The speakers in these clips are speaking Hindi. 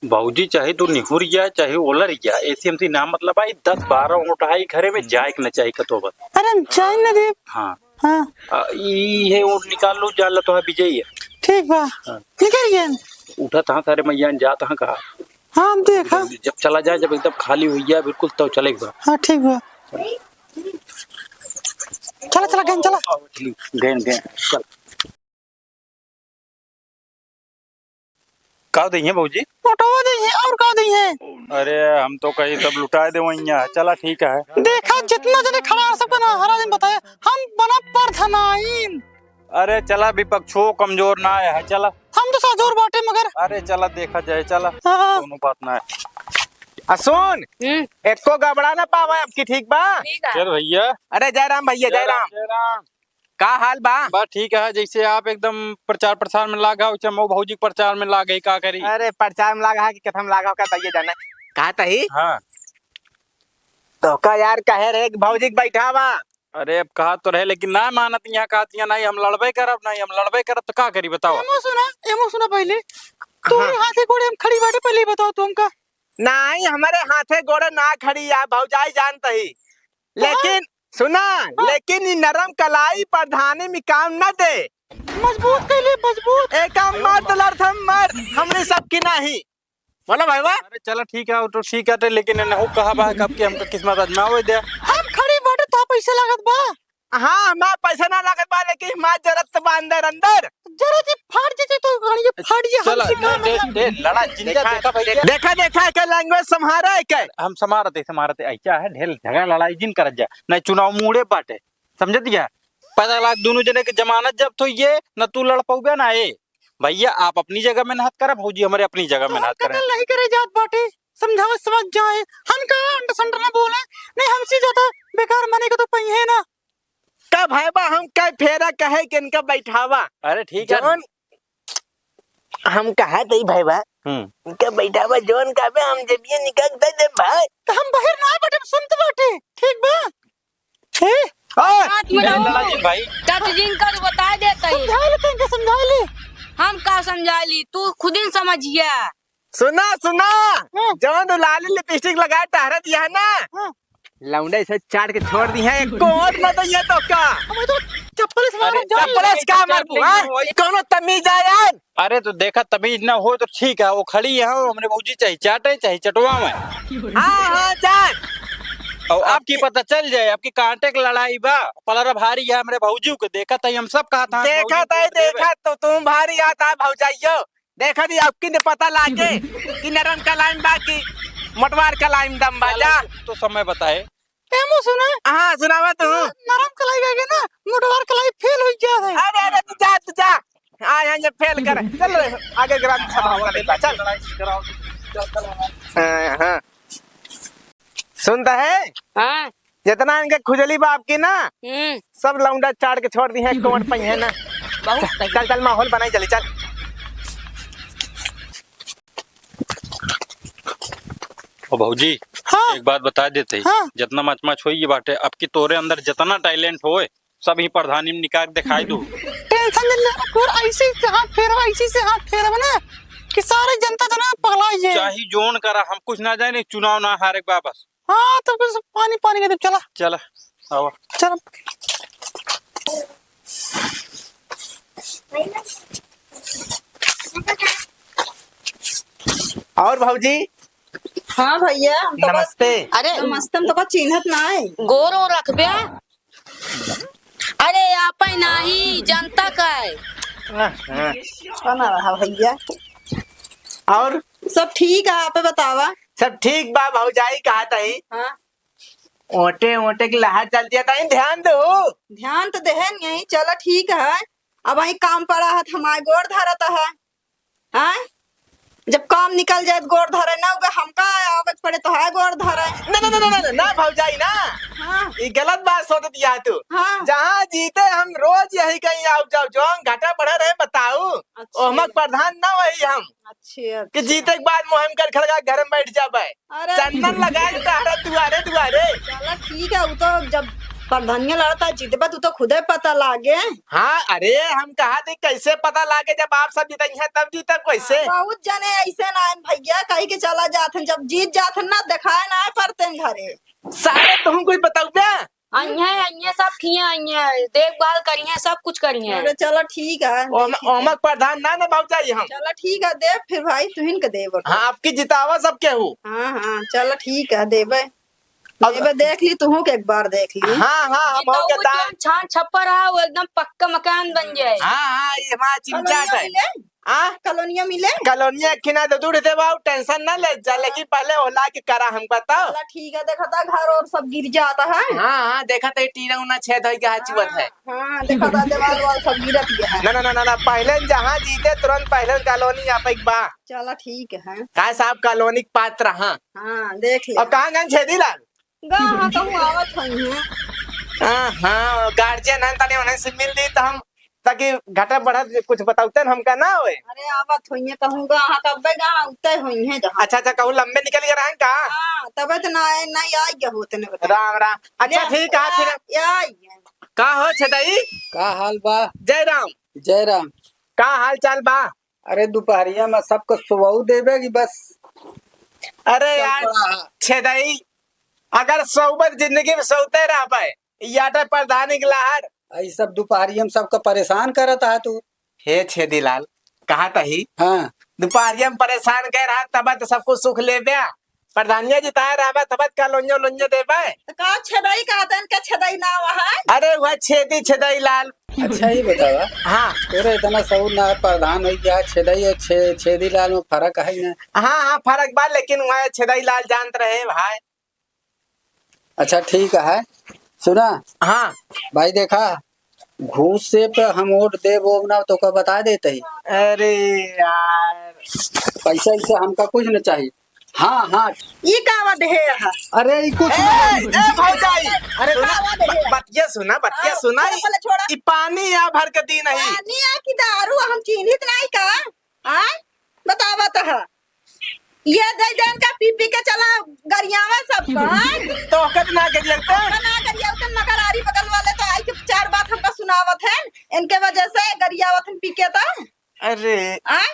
भाऊजी चाहे तू निहुर गया चाहे ओलर गया ऐसे हमसे ना मतलब आई 10-12 उठाई घरे में जाए के न चाहिए कतो बस। अरे जाए न दे। हाँ हाँ ई है ऊँट निकाल लो जान लो तो है विजय है। ठीक बा। हाँ। निकल गया। उठा था सारे मैया जा तहाँ कहा। हाँ देखा। जब चला जाए जब एकदम खाली हो गया बिल्कुल तो चलेगा। हाँ ठीक बा। चला चला गए चला। गए गए चल। का दी है भाऊजी? उठवा दी है और का दी है। अरे हम तो कहीं सब लुटाए दे वहीं। चला ठीक है। देखा जितना जने खड़ा सब बना हरा दिन बताया हम बना परधनाइन। अरे चला विपक्षो कमजोर ना है चला। हम तो साजोर बाटे मगर। अरे चला देखा जाए चला। हाँ। दोनों बात ना है। सुन एको गबड़ा ना पावा आपकी ठीक बा। चल भैया। अरे जयराम भैया जयराम। जयराम। का हाल बा? बस ठीक है जैसे आप एकदम प्रचार प्रसार में लागा हो मो भौजी प्रचार में लागे का करी। अरे प्रचार में लागा है कि कथम लागा का तइये जाना कहा तही। हाँ तो का यार कहे रे भौजी के बैठा बा। अरे अब कहा तो रहे लेकिन ना मानत यहाँ कहती नहीं हम लड़बे करब नहीं हम लड़बे करब तो का करी बताओ। एमो सुना पहले तोरे हाथे गोड़े हम खड़ी बाटे पहले बताओ तुमका। नहीं हमारे हाथे गोड़े ना खड़ी है भौजाई जानता ही। लेकिन सुना लेकिन ये नरम कलाई प्रधानी में काम न दे। मजबूत कैले मजबूत। एक मर्द लड़थम मर्द हमने सबकी नहीं बोलो भाई वाह। अरे चलो ठीक है तो ठीक है लेकिन न हो कहा बा कब के हमका किस्मत आजमावे दे। हम खड़ी बाटे तो पैसा लागत बा। हाँ हमारा पैसा ना लागत बा लेकिन हमारा जरूरत बा अंदर अंदर। जरा जी फाड़ जे तो गाड़ी के फाड़ जे चला हमसे काम मतलब। दे लड़ा जिंदा देखा भैया। देखा के लैंग्वेज संभारा है के। हम समारते ऐसा है ढेर झगड़ा लड़ाई जिन कर जा नहीं चुनाव मुड़े बाटे समझ दिया। 15 लाख दोनों जने की जमानत जब तो ये न तू लड़ पाऊगा ना ये भैया आप अपनी जगह में मेहनत करा भौजी हमारे अपनी जगह में मेहनत करें। नहीं करे जात बाटे समझाव समझ जाए हम का अंड संड ना बोले नहीं हमसे ज्यादा बेकार मने को तो पई है ना। का भाई बा हम का फेरा कहे कि इनका बैठावा। अरे ठीक है जोन हम कहा तई भाई बा इनका बैठावा जोन का बे हम जब ये निकल दे भाई तो हम बाहर ना बाटे सुनते बाटे ठीक बा। हे लड़ा जिन भाई कर बता देता है। समझा ले तंके समझा ले। हम का समझा ली तू खुद ही समझिया। सुना जोन लाली लिपस्टिक लगा टहरा दिया ना लौंडे से चाट के छोड़ दी है एक कोट न तो ये तो का हमें तो चप्पल से मारो जान चप्पल से का मारबू हां कोनो तमीज है यार। अरे तो देखा तमीज ना हो तो ठीक है वो खड़ी है हमने भौजी चाहिए चाटे चाहिए चटवा में। हां जान और आपकी पता चल जाए आपकी कांटे की लड़ाई बा पलरा भारी है हमरे भौजी को देखा था हम सब कहा था देखा तो तुम भारी आता भौजाइयो देखा दी आपकी ने पता लागे कि नरम का लाइन बाकी मोटवार का लाइन दम बाजा तो समय बताए। एमो सुना हां सुनावा तू नरम कलाई गए ना मोटवार कलाई फेल हो गया है। अरे तू जा आ यहां ये फेल कर चल आगे ग्राम सभा वाला चल। हां सुनता है हाँ जितना इनके खुजली बाप की ना सब लौंडा चाड़ के छोड़ दी है कोट पई है ना। चल माहौल बनाई चली चल। ओ भौजी हाँ। एक बात बता देते हाँ। जितना मच होई ये बाटे अब की तोरे अंदर जितना टैलेंट होए सब ही प्रधानी में निकाल दिखाई दो। टेंशन नहीं ले और ऐसे से हाथ फेरा ना कि सारी जनता जो ना पगला जाए। चाहे जोन करा हम कुछ ना जाने चुनाव ना हारे वापस। हाँ तो कुछ पानी के दे चला चला आओ चल। और भौजी हाँ भैया नमस्ते। अरे नमस्ते हम तो का चिन्हत ना है। गोरो रखबे। अरे आप नहीं जनता का है। बना रहा भैया और सब ठीक है आप बतावा। सब ठीक बा भौजाई कहा तही हाँ ओटे की लहर चलती है तही ध्यान दो। ध्यान तो देहन यही चलो ठीक है। अब वही काम पड़ा है हमारे गोड़ धरता है। हाँ जब काम निकल जाए गोड़ धरे ना उगे हमका आवे पड़े तो है गोड़ धरे ना भौजाई ना हाँ ये गलत बात सोच दिया तू। हाँ जहाँ जीते हम रोज यही कहीं आओ जाओ जो घाटा बढ़ा रहे बताऊ अच्छा। ओमक प्रधान ना वही हम अच्छे कि जीते के बाद मुहिम कर खड़गा घर में बैठ जाबे अरे चंदन लगा के टहरा दुआरे चलो ठीक है वो तो जब प्रधानिया लड़ता जीतबा तू तो खुदे पता लागे। हाँ अरे हम कहा थे कैसे पता लागे जब आप सब जीते हैं तब जीता कैसे। बहुत जने ऐसे ना भैया कहीं के चला जाथन जब जीत जाथन ना दिखाए ना पड़ते घरे। सारे तुम कोई बताओ क्या। अन्य सब किए देखभाल करिए सब कुछ करिए। अरे चलो ठीक है ओमक प्रधान ना भाव चाहिए हम। चलो ठीक है दे फिर भाई तुहिन के देब। हाँ आपकी जितावा सब क्या हूँ। हाँ हाँ चलो ठीक है देबे देबे देख ली तू के एक बार देख ली। हाँ हाँ हम हो के दान। छान छप्पर है वो एकदम पक्का मकान बन जाए। हाँ हाँ ये हमारा चिमचाट है। हाँ कॉलोनिया मिले कॉलोनिया खिना दे दूर थे बाबू टेंशन ना ले जा लेकिन पहले होला के करा हम बताओ। चलो ठीक है देखा था घर और सब गिर जाता है। हाँ हाँ देखा था टीना उना छेद हो गया चुवत है। हाँ देखा था दीवार वाल सब गिरत गया है। ना पहले जहाँ जीते तुरंत पहले कॉलोनी आप एक बा। चलो ठीक है कहा साहब कॉलोनी के पात्र हाँ। हाँ देख ले और कहाँ गए छेदी लाल। हाँ कहूँ आवत हुई है। हाँ गार्जियन है तने उन्हें से मिल दी तो हम ताकि घटा बढ़ा कुछ बताते हमका ना होए। अरे आवत हुई है कहूँगा हाँ कब गा उतरे हुई है जहाँ। अच्छा कहूँ लंबे निकल गए रहे का। हाँ तब तो ना नहीं आई गया होते ने बता। राम राम अच्छा ठीक है फिर आई का हो छदाई। का हाल बा? जय राम। जय राम। का हाल चाल बा। अरे दोपहरिया में सबको सुबह देवे की बस। अरे यार छदाई अगर सोबत जिंदगी में सोते रह पाए याटा प्रधानी की लहर आई सब दोपहरिया में सबको परेशान करता है तू। हे छेदी लाल कहा तही हाँ दोपहरिया में परेशान कर रहा तब तो सबको सुख ले बया प्रधानिया जिताया रहा तब का लोंजो लोंजो दे पाए। तो का छदाई का तन का छदाई ना वहाँ। अरे वह छेदी छदाई लाल। अच्छा ही बतावा हाँ तोरे इतना सब ना प्रधान हो गया छेदई और छेदी लाल में फर्क है ना। हाँ हाँ फर्क बा लेकिन वह छेदाई लाल जानते रहे भाई। अच्छा ठीक है सुना हाँ भाई देखा घूस से पे हम वोट दे वो ना तो का बता देते ही। अरे यार पैसा इससे हमका कुछ न चाहिए। हाँ हाँ ये कावा दे है। अरे कुछ भौजाई अरे सुना, बतिया सुना पहले छोड़ा। ई पानी या भर के दी नहीं। पानी आ की दारू हम चिन्हित नहीं का। हाँ बतावा तो है ये दे देन का पी पी के चला गरियावा सब का। तो कत ना कर लगता ना गरिया उतन मगर आरी बगल वाले तो आई के चार बात हमका सुनावत है इनके वजह से गरियावत हम पी के था। अरे हाँ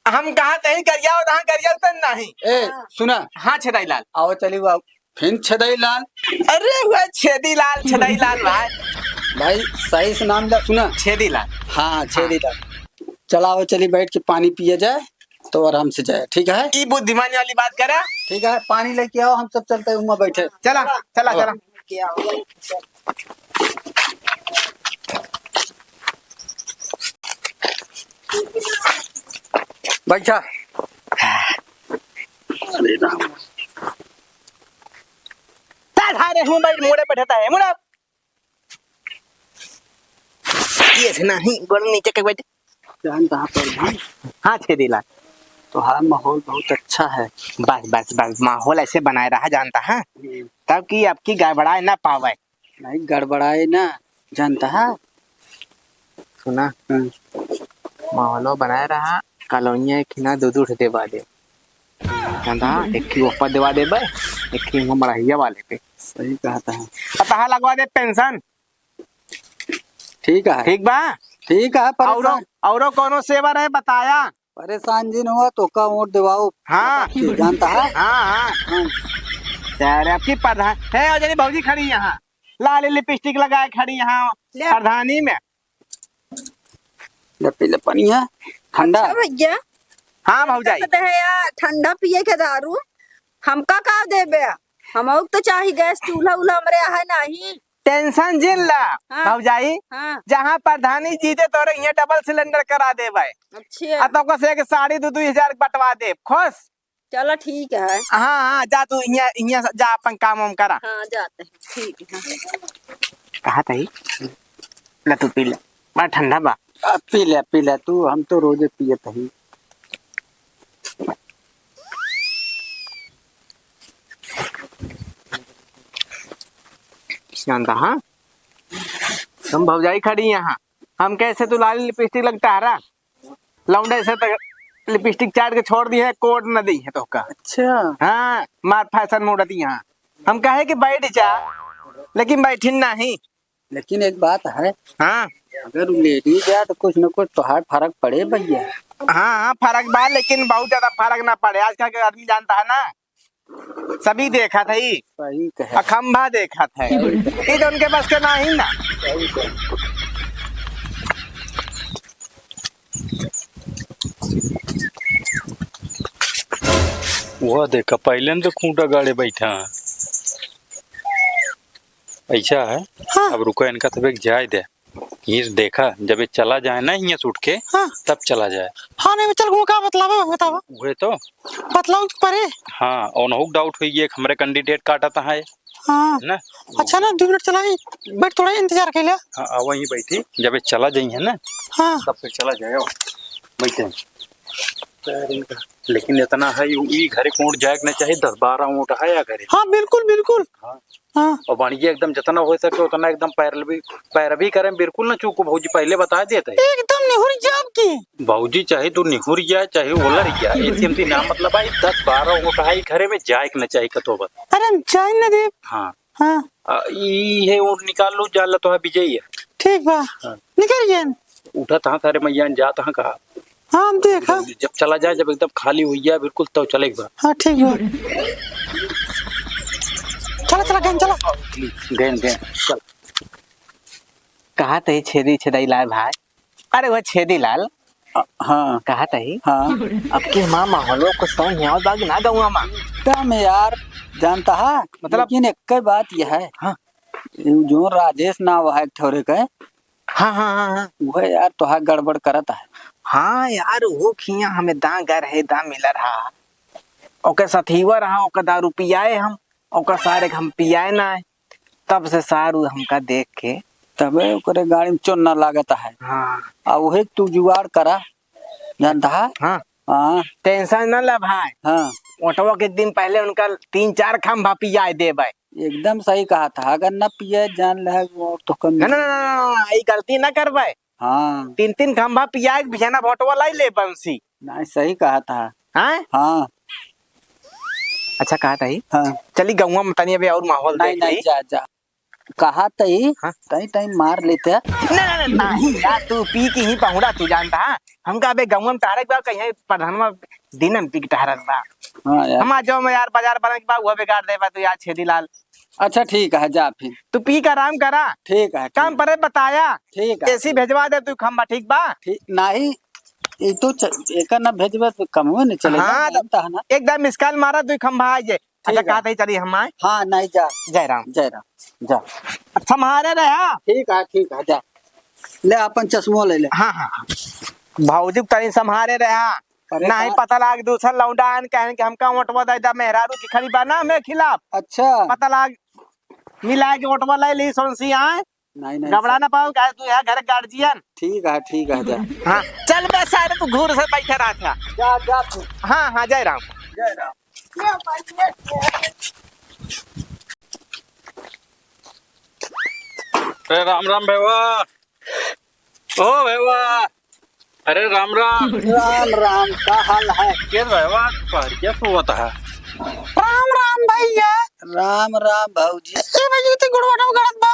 हम कहा तही करिया और कहाँ करिया उतन नहीं। ए सुना हाँ छेदाई लाल आओ चली आओ फिर छेदई लाल। अरे वह छेदी लाल भाई भाई सही से नाम ला सुना छेदी लाल। हाँ छेदी लाल। चलाओ चली बैठ के पानी पिए जाए तो आराम से जाए ठीक है। ई बुद्धिमानी वाली बात करा। ठीक है पानी लेके आओ हम सब चलते हैं बैठे। चला चला चला क्या बैठा। अरे राम अरे हूँ भाई मुड़े बैठता है मुड़ा ये से नहीं गोल नीचे के बैठे। जान कहाँ पर भाई हाँ छेदी लाल तो हाँ माहौल बहुत अच्छा है। बस माहौल ऐसे बनाए रहा जानता है तब कि आपकी गड़बड़ाए ना पावे। नहीं गड़बड़ाए ना जानता है। सुना माहौल बनाए रहा कॉलोनिया खिना दूध दे वाले जानता एक की ऊपर देवा दे बे एक की मरहिया वाले पे सही कहता है। पता लगवा दे पेंशन ठीक है ठीक है परेशान औरो कोनो सेवा रहे बताया। परेशान जिन हुआ तो का वोट दिवाओ। हाँ जानता है। हाँ यार आपकी प्रधान है और जनी भौजी खड़ी यहाँ लाल लिपस्टिक लगाए खड़ी यहाँ प्रधानी में। पीले पानी है ठंडा। अच्छा भैया हाँ भौजाई कहते हैं यार ठंडा पिए के दारू हमका का देबे हम तो चाही गैस चूल्हा उल्हा हमरे है नहीं। टेंशन जिन ला हाँ। भौजाई हाँ जहाँ प्रधानी जीते तो यहाँ डबल सिलेंडर करा दे भाई अच्छा तो से 2,500 बटवा दे खुश। चलो ठीक है। हाँ जा तू यहाँ जा अपन काम वाम करा। हाँ जाते हैं ठीक है। कहा था ला तू पी ले बड़ा ठंडा बा। पी ले तू हम तो रोजे पिए थे। जानता हाँ तुम भौजाई खड़ी यहाँ हम कैसे तू लाली लिपस्टिक लगता है लौंडे से तक लिपस्टिक चाट के छोड़ दी है कोड न दी है तो का। अच्छा हाँ मार फैशन मोड़ दी यहाँ हम कहे कि बैठ जा लेकिन बैठी नहीं। लेकिन एक बात है, हाँ अगर लेडीज है तो कुछ न कुछ तो हाथ फर्क पड़े भैया। हाँ फर्क बा, लेकिन बहुत ज्यादा फर्क ना पड़े। आजकल के आदमी जानता है ना, सभी देखा था ही, सही कहे। खंभा देखा था, ये तो उनके बस के ना ही ना। वह देखा पहले न तो खूंटा गाड़े बैठा ऐसा है। हाँ। अब रुको, इनका तब एक जाए दे, ये देखा जब ये चला जाए ना यहाँ से उठ के, हाँ तब चला जाए। हाँ नहीं चल घूम का मतलब है बताओ, वही तो। बतलाओ परे। हाँ और नहुक डाउट हुई है हमारे कैंडिडेट काटा था है हाँ ना। अच्छा ना 2 मिनट चला बैठ, थोड़ा इंतजार कर लिया। हाँ वहीं बैठी, जब ये चला जाई है ना हाँ तब फिर चला जाए बैठे। लेकिन इतना है ये घरे कोट जाए न चाहे 10-12 ऊँट है या घरे। हाँ बिल्कुल बिल्कुल। हाँ। हाँ और वाणिज्य एकदम जितना हो सके उतना एकदम पैरवी करें, बिल्कुल ना चूको। भाजी पहले बता देते है एकदम निहुरी जाब की। भाजी, चाहे तू निहुर जाए चाहे ओलर जाए, ऐसी ना मतलब भाई 10-12 ऊँट है घरे में जाए न चाहे कतो बस। अरे हम जाए न दे। हाँ हाँ ये ऊँट निकाल लो, जाल तो है विजयी है। ठीक बा, हाँ। निकल गए। उठा था सारे मैया जात हाँ कहा। हाँ हम देखा। जब चला जाए, जब एकदम खाली हुई जाए बिल्कुल, तो चलेगा। हाँ ठीक बा, चला चला गए चला। गए चल। कहा थे छेदी छेदाई लाल भाई? अरे वह छेदी लाल हाँ कहा थे हाँ। अब के माँ माहौलो को समझ नहीं आओ बाग ना गाँव माँ। एकदम यार जानता है, मतलब- लेकिन एक बात यह है। हाँ। जो राजेश नाम है थोड़े का, हाँ हाँ हाँ हाँ वो यार तो है गड़बड़ करता है। हाँ यार वो खिया हमें दा गर है दा मिला रहा, ओकर सथीवा रहा, ओकर दारू पियाए हम, ओकर सारे हम पियाए ना है। तब से सारू हमका देख के तबे ओकरे गाड़ी में चोन ना लागता है। हाँ और वही तू जुगाड़ करा, जानता है। हाँ हाँ टेंशन न ला भाई। हाँ ओटवा के दिन पहले उनका 3-4 खम्भा पियाए दे भाई। एकदम सही कहा था, अगर न पिए जान ले तो कम। ना ना ना ये गलती न कर भाई। हाँ 3-3 खम्भा पियाए बिछाना भोटवा लाई ले बंसी। नहीं सही कहा था। हाँ हाँ अच्छा कहा था ही। हाँ चली गौवा में तनी अभी और माहौल नहीं देख नहीं ली। जा जा कहा तई हाँ? तई तई मार लेते हैं। ना नहीं यार, तू पी की ही पहुड़ा, तू जानता है हमका अबे गौवा में टहरक बा, कहीं प्रधानमा दिन में पी के टहरक बा। हाँ यार हम जो में यार बाजार बना के बा वो बिगाड़ दे बा तू यार छेदी लाल। अच्छा ठीक है, जा फिर। तू पी का आराम करा, ठीक है काम पर बताया। ठीक है ऐसी भेजवा दे तू खम्बा, ठीक बा। ठीक नहीं, ये तो एक न भेजबे तो कम हुए नहीं चलेगा। हाँ, जानता है ना। एकदम मिसकाल मारा तू खम्बा आ जाए। अच्छा है। कहा था चली हम आए। हाँ नहीं जा जय राम। जय राम जा। अच्छा हमारे रहा। ठीक है जा, ले अपन चश्मो ले ले। हाँ हाँ भाऊजी तनी संभारे रहा, नहीं पता लाग दूसरा लौंडा आन कहन के हमका ओटवा दे दा मेहरारू की खड़ी बना हमें खिलाफ। अच्छा पता लाग मिला के ओटवा ले ली सोनसी आए, नहीं नहीं घबरा ना पाओ कहे तू यहाँ घर गार्जियन। ठीक है जा। हाँ चल बे सारे तू घूर से बैठा रहा था। जा तू। हाँ हाँ जय राम। जय राम। अरे राम राम भेवा, ओ भेवा, अरे राम राम। राम राम का हाल है? क्या भेवा क्या सोता है? राम राम भैया। राम राम भाऊजी। ए भैया ते गुड़वाटा गलत बा।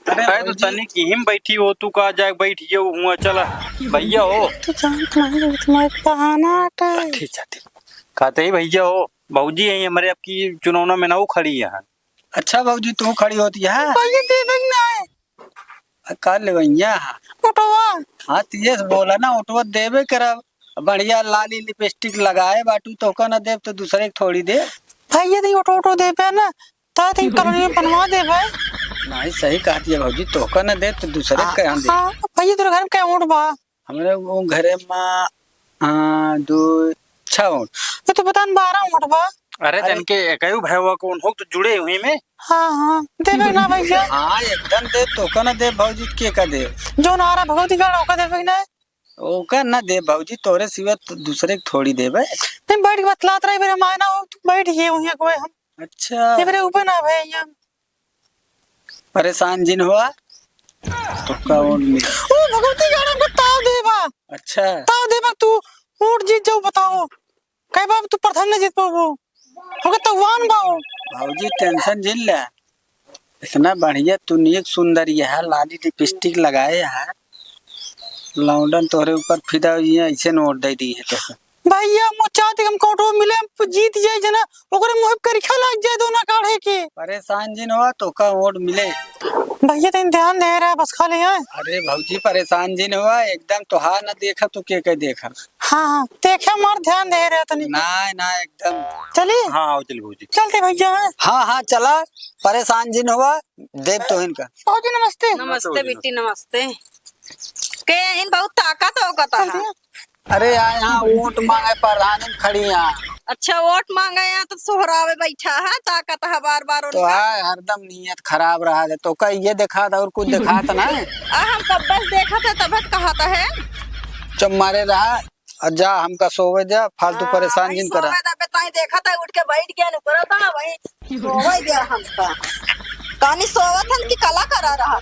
अरे तो तने की हिम बैठी हो, तू कहा जाए बैठ जाओ हुआ चला भैया हो। तू जानत नहीं तुम्हारे बहाना है। ठीक है कहते ही भैया हो, भाऊजी है हमारे आपकी चुनाव में ना वो खड़ी है। अच्छा भाऊजी तू खड़ी होती है? भैया दे देंगे ना कर ले भैया। ओटवा। हाँ ये बोला ना ऑटो देवे करब, बढ़िया लाली लिपस्टिक लगाए बाटू तो का ना देव तो दूसरे के थोड़ी दे। भैया दी ऑटो दे पे ना ता ती कॉलोनी में बनवा दे भाई। नहीं सही कहती है भाऊजी, तो का ना दे तो दूसरे के यहाँ दे। हां भैया तेरे घर में क्या ऊँट बा? हमारे वो घरे में 2-6 ऊँट। ये तो बता 12 ऊँट बा। अरे तनके कई भैया कौन हो तो जुड़े हुए में। हाँ देवे ना भैया। हाँ एकदम दे, तो का ना दे भाऊजी के का दे। जो नारा भगवती का ओका देवे ना। ओका ना दे भाऊजी, तोरे सिवा तो दूसरे के थोड़ी देवे। नहीं बैठ के बतलात रहे मेरे मायना हो, तू बैठ गए वहीं कोई हम। अच्छा ये मेरे ऊपर ना भैया। परेशान जिन हुआ तो का ऊँट मिल। ओ भगवती का नाम को ताव देवा। अच्छा ताव देवा तू ऊँट जीत जाओ बताओ। कई बार तू प्रधान नहीं जीत पाओ, होगा तवान बाओ। भाऊजी टेंशन झेल ले, इतना बढ़िया तुनिक सुंदर है, लाली लिपस्टिक लगाए है, लौंडन तोहरे ऊपर फिदा हुई है, ऐसे नोट दे दी है तो भैया मो चाहते हम कोटो मिले जीत जाए जना ओकरे मुंह पर खा लग जाए दोना काढ़े के। परेशान जिन हुआ तो का वोट मिले। भैया तेन ध्यान दे रहा है बस खाली है। अरे भौजी परेशान जिन हुआ एकदम, तो हा न देखा तो के देखा। हाँ हाँ देखे मार ध्यान दे रहा तनी ना ना एकदम। चलिए हाँ आओ चल भौजी। चलते भैया है। हाँ हाँ चला, परेशान जिन हुआ देव तो इनका। भौजी नमस्ते। नमस्ते बेटी नमस्ते। के इन बहुत ताकत होगा है। अरे यहाँ वोट मांगे प्रधान खड़ी यहाँ। अच्छा वोट मांगे यहाँ तो सोहरावे बैठा है, ताकत है बार बार तो है हरदम नीयत खराब रहा है, तो का ये देखा था और कुछ देखा था ना। हम कब बस देखा था तब कहा था है। जब मारे रहा और जा हमका सोवे जा, फालतू परेशान जिन करा। बताई देखा था उठ के बैठ गया ऊपर था वही सोवे गया हमका। कहानी सोवत हन की कला करा रहा।